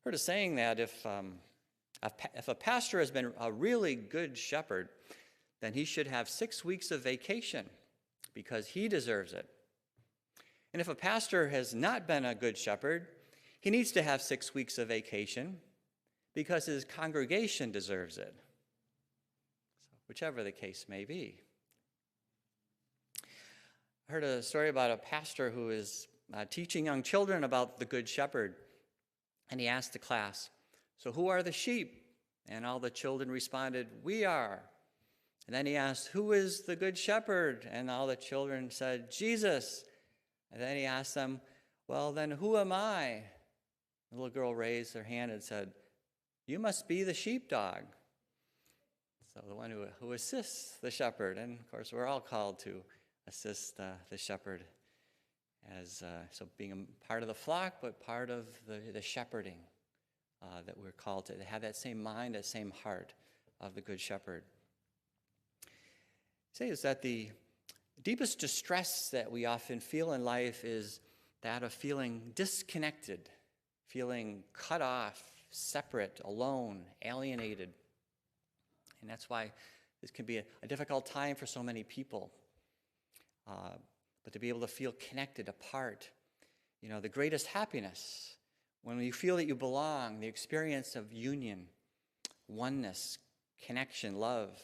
heard a saying that if a pastor has been a really good shepherd, then he should have 6 weeks of vacation because he deserves it. And if a pastor has not been a good shepherd, he needs to have 6 weeks of vacation because his congregation deserves it. So whichever the case may be. I heard a story about a pastor who is teaching young children about the Good Shepherd. And he asked the class, "So who are the sheep?" And all the children responded, "We are." And then he asked, "Who is the Good Shepherd?" And all the children said, "Jesus." And then he asked them, "Well, then who am I?" The little girl raised her hand and said, "You must be the sheepdog." So the one who assists the shepherd. And of course, we're all called to assist the shepherd as so being a part of the flock, but part of the shepherding that we're called to have that same mind, that same heart of the Good Shepherd. Say is that the deepest distress that we often feel in life is that of feeling disconnected, feeling cut off, separate, alone, alienated. And that's why this can be a difficult time for so many people. But to be able to feel connected, apart, the greatest happiness, when you feel that you belong, the experience of union, oneness, connection, love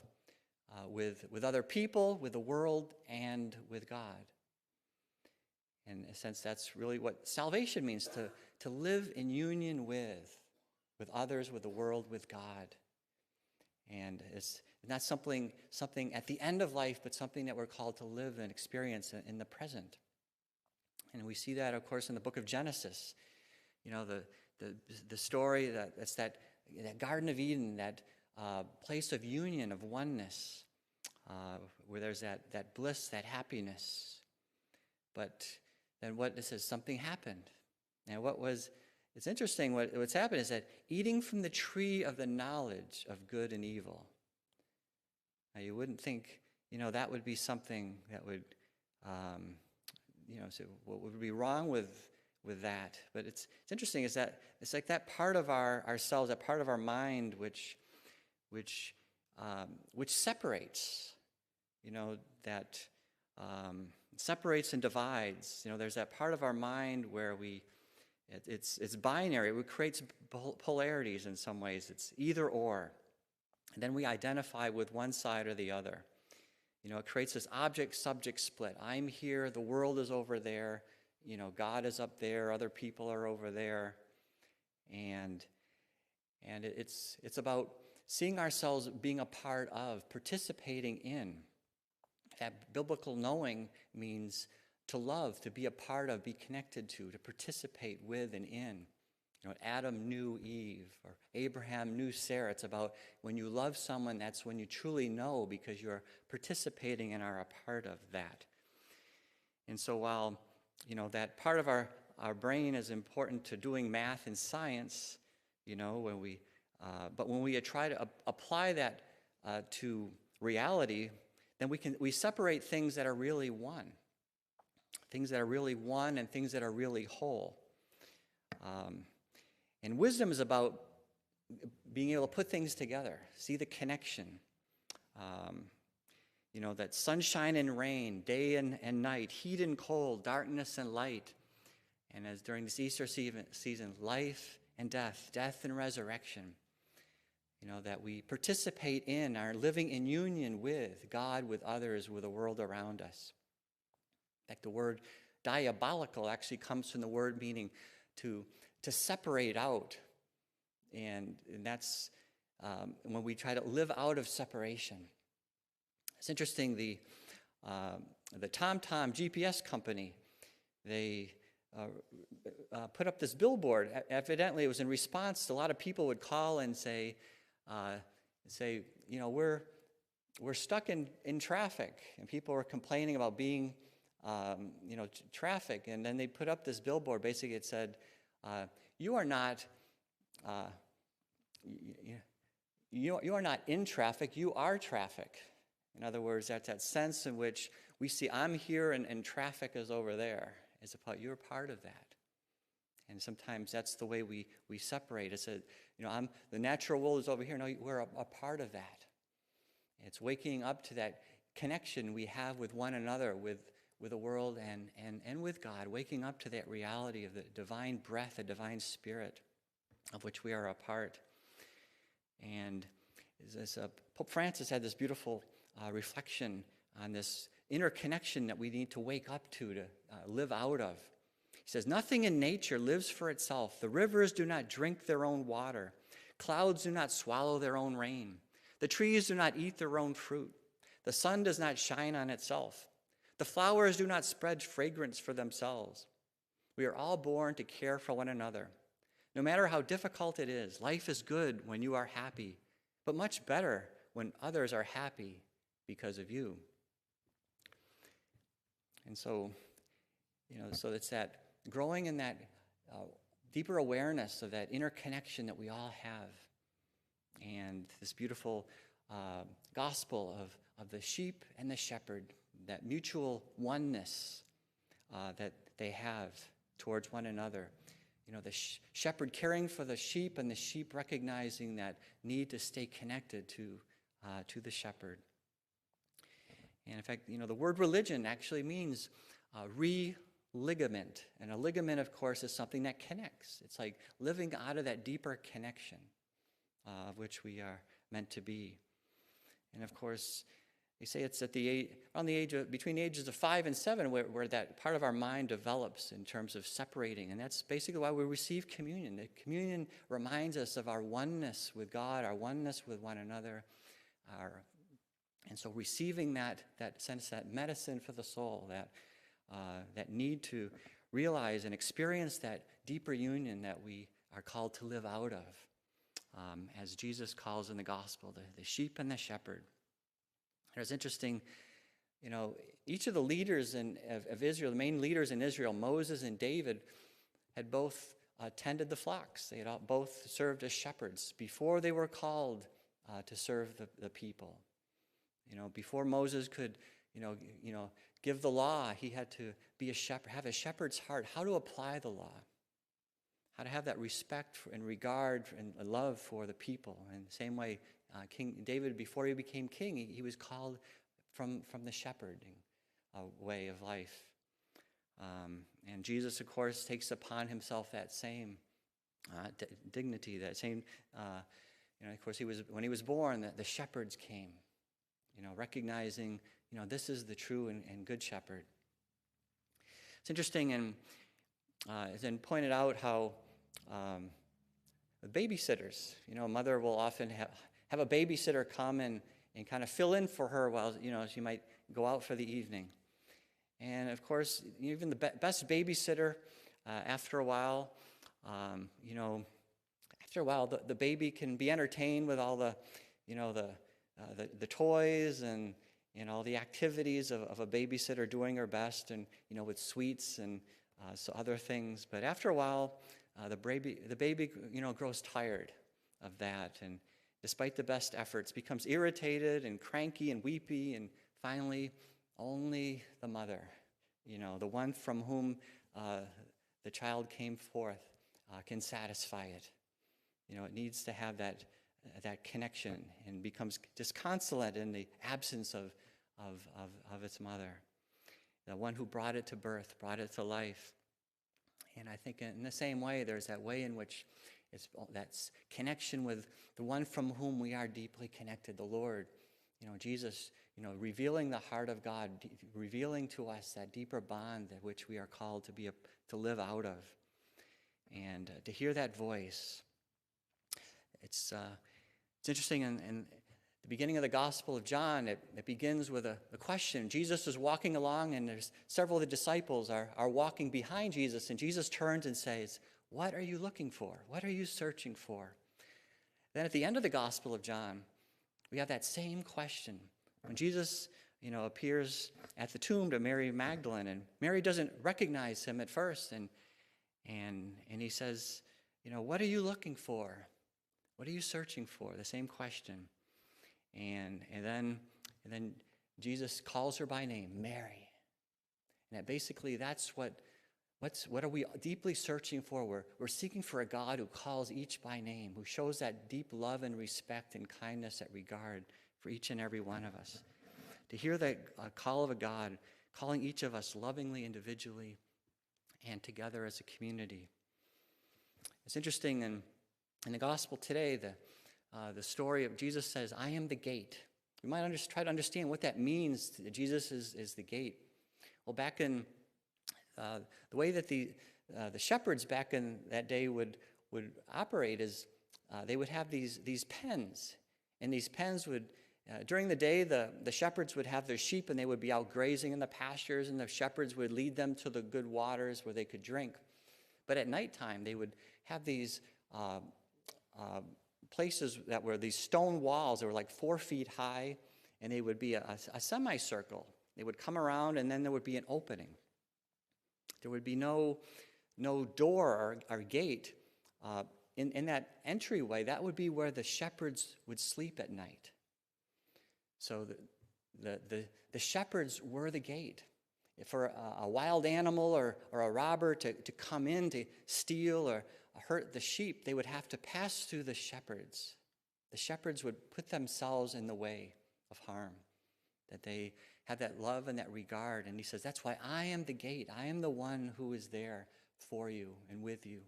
with other people, with the world, and with God. And in a sense, that's really what salvation means, to live in union with others, with the world, with God. And it's not something at the end of life, but something that we're called to live and experience in the present. And we see that, of course, in the book of Genesis. The story that's that Garden of Eden, that place of union, of oneness, where there's that bliss, that happiness. But then what it says, something happened. And it's interesting, what's happened is that eating from the tree of the knowledge of good and evil. Now you wouldn't think, that would be something that would, say, what would be wrong with that? But it's interesting is that it's like that part of ourselves, that part of our mind which separates, that separates and divides. There's that part of our mind where it's binary. It creates polarities in some ways. It's either or. And then we identify with one side or the other. It creates this object-subject split. I'm here, the world is over there, God is up there, other people are over there. And it's about seeing ourselves being a part of, participating in. That biblical knowing means to love, to be a part of, be connected to participate with and in. Adam knew Eve, or Abraham knew Sarah. It's about when you love someone, that's when you truly know, because you're participating and are a part of that. And so while, that part of our brain is important to doing math and science, but when we try to apply that to reality, then we separate things that are really one. Things that are really one and things that are really whole. And wisdom is about being able to put things together, see the connection. That sunshine and rain, day and night, heat and cold, darkness and light. And as during this Easter season, life and death and resurrection. That we participate in, are living in union with God, with others, with the world around us. In fact, the word diabolical actually comes from the word meaning to separate out. And that's when we try to live out of separation. It's interesting, the TomTom GPS company, they put up this billboard. Evidently, it was in response to a lot of people would call and say, we're stuck in traffic, and people were complaining about being, traffic. And then they put up this billboard. Basically, it said, "You are not, you are not in traffic. You are traffic." In other words, that's that sense in which we see I'm here and traffic is over there. It's about you're part of that. And sometimes that's the way we separate. It's the natural world is over here. No, we're a part of that. It's waking up to that connection we have with one another, with the world and with God, waking up to that reality of the divine breath, the divine spirit of which we are a part. And Pope Francis had this beautiful reflection on this interconnection that we need to wake up to live out of. He says, nothing in nature lives for itself. The rivers do not drink their own water. Clouds do not swallow their own rain. The trees do not eat their own fruit. The sun does not shine on itself. The flowers do not spread fragrance for themselves. We are all born to care for one another. No matter how difficult it is, life is good when you are happy, but much better when others are happy because of you. And so, so it's that growing in that deeper awareness of that interconnection that we all have, and this beautiful gospel of the sheep and the shepherd, that mutual oneness that they have towards one another. The shepherd caring for the sheep, and the sheep recognizing that need to stay connected to the shepherd. And in fact, the word religion actually means ligament. And a ligament, of course, is something that connects. It's like living out of that deeper connection of which we are meant to be. And of course, they say it's between the ages of 5 and 7 where that part of our mind develops in terms of separating. And that's basically why we receive communion. The communion reminds us of our oneness with God, our oneness with one another. And so receiving that sense, that medicine for the soul, that need to realize and experience that deeper union that we are called to live out of, as Jesus calls in the gospel, the sheep and the shepherd. It's interesting, each of the leaders of Israel, the main leaders in Israel, Moses and David, had both tended the flocks. They had both served as shepherds before they were called to serve the people. Before Moses could, give the law, he had to be a shepherd, have a shepherd's heart, how to apply the law, how to have that respect and regard and love for the people. And the same way, King David, before he became king, he was called from the shepherding way of life. And Jesus, of course, takes upon himself that same dignity, that same, of course, when he was born, the shepherds came, recognizing, this is the true and good shepherd. It's interesting, and it's been pointed out how the babysitters, a mother will often have a babysitter come and kind of fill in for her while, she might go out for the evening. And of course, even the best babysitter, after a while, the baby can be entertained with all the toys and all the activities of a babysitter doing her best, and with sweets and so other things. But after a while, the baby grows tired of that, and despite the best efforts, becomes irritated and cranky and weepy, and finally, only the mother, the one from whom the child came forth, can satisfy it. It needs to have that connection, and becomes disconsolate in the absence of its mother, the one who brought it to birth, brought it to life. And I think in the same way, there's that way in which that's connection with the one from whom we are deeply connected, the Lord. Jesus, revealing the heart of God, revealing to us that deeper bond that which we are called to live out of, and to hear that voice. It's interesting, in the beginning of the Gospel of John, it begins with a question. Jesus is walking along, and there's several of the disciples are walking behind Jesus, and Jesus turns and says, "What are you looking for? What are you searching for?" Then at the end of the Gospel of John, we have that same question. When Jesus, appears at the tomb to Mary Magdalene, and Mary doesn't recognize him at first, and he says, "What are you looking for? What are you searching for?" The same question. And then Jesus calls her by name, Mary. And basically that's what What are we deeply searching for? We're seeking for a God who calls each by name, who shows that deep love and respect and kindness, that regard for each and every one of us. To hear the call of a God calling each of us lovingly, individually, and together as a community. It's interesting in the gospel today, the story of Jesus says, "I am the gate." We might try to understand what that means. Jesus is the gate. Well, back in the way that the shepherds back in that day would operate is they would have these pens, and these pens would during the day the shepherds would have their sheep and they would be out grazing in the pastures, and the shepherds would lead them to the good waters where they could drink. But at nighttime they would have these places that were these stone walls that were like 4 feet high, and they would be a semicircle. They would come around, and then there would be an opening. There would be no door or gate in that entryway. That would be where the shepherds would sleep at night. So the shepherds were the gate. For a wild animal or a robber to come in to steal or hurt the sheep, they would have to pass through the shepherds. The shepherds would put themselves in the way of harm, that they had that love and that regard. And he says, that's why I am the gate. I am the one who is there for you and with you.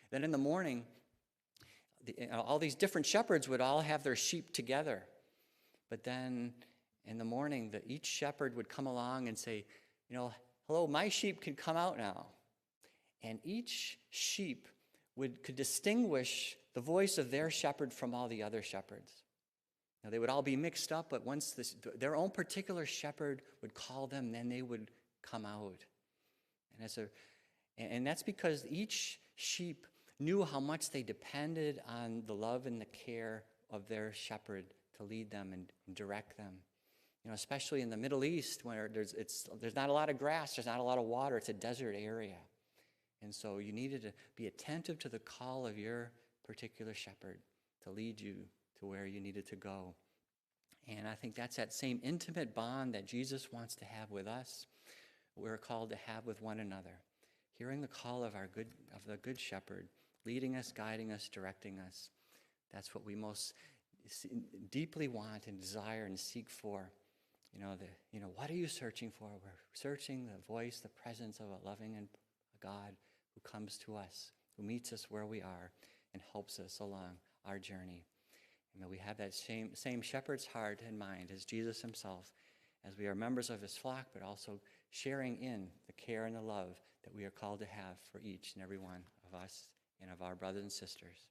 Then in the morning, all these different shepherds would all have their sheep together. But then in the morning, each shepherd would come along and say, hello, my sheep can come out now. And each sheep could distinguish the voice of their shepherd from all the other shepherds. Now, they would all be mixed up, but once their own particular shepherd would call them, then they would come out. And that's because each sheep knew how much they depended on the love and the care of their shepherd to lead them and direct them. Especially in the Middle East, where there's not a lot of grass, there's not a lot of water, it's a desert area. And so you needed to be attentive to the call of your particular shepherd to lead you to where you needed to go. And I think that's that same intimate bond that Jesus wants to have with us, we're called to have with one another. Hearing the call of the good shepherd, leading us, guiding us, directing us. That's what we most deeply want and desire and seek for. What are you searching for? We're searching the voice, the presence of a loving and a God who comes to us, who meets us where we are and helps us along our journey. And may we have that same shepherd's heart and mind as Jesus himself, as we are members of his flock, but also sharing in the care and the love that we are called to have for each and every one of us and of our brothers and sisters.